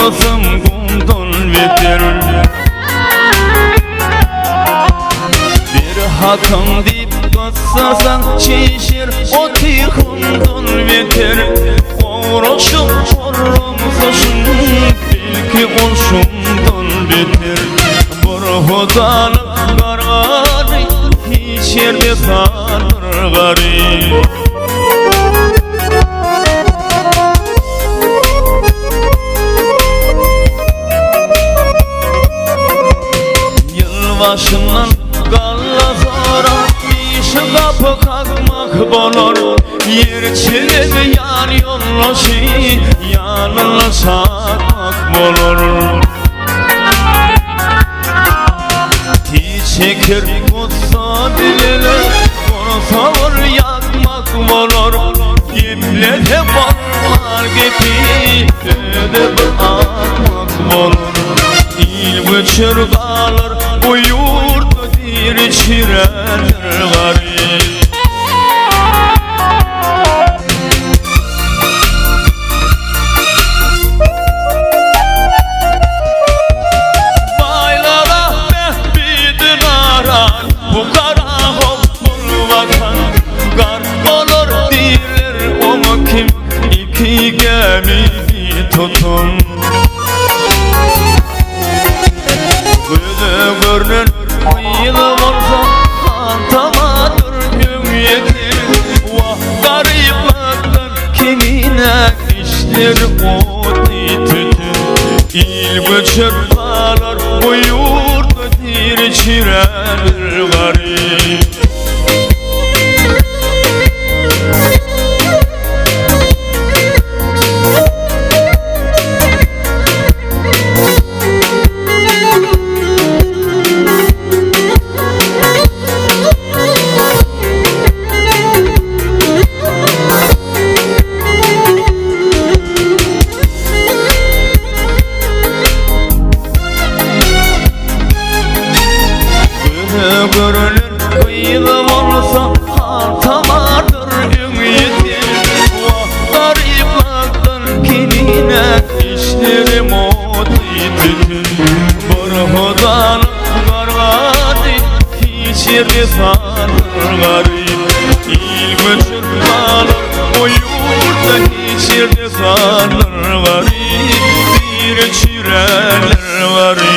olsam kumdan beter. Bir hakan deyip kassasan şişir, o tihundan beter. Uğraşıp horlamsasın, belki olşumdan beter. Burhudanıp gargari, hiç yerde sanır garip. Yılbaşından galla sonra işi kapı kalkmak bolor. Yerçilimi yan yollaşı yanına satmak bolor. Çekir kutsa diline konusavur yakmak bolor. Yeplete ballar gibi ödep atmak bolor. İl göçür kalır bu yurtta dirçirenir garip. Bu kara hopul vatan gar olur diler, o kim iki gemiyi tutun. Gözü görünür yılı olsa antamadır hümyetir. Vah gariplikten kimine işler o tütün. İl göçür kalır bu yurtta dirçirenir garip. Görünür kıyılım olsa altamadır ümidim. Vah gariplikten kinine işlerim o tütün. Burhudan gargadi hiç yerde sanır garip. İl göçür kalır o yurtta hiç yerde sanır garip. Bir çirenir garip.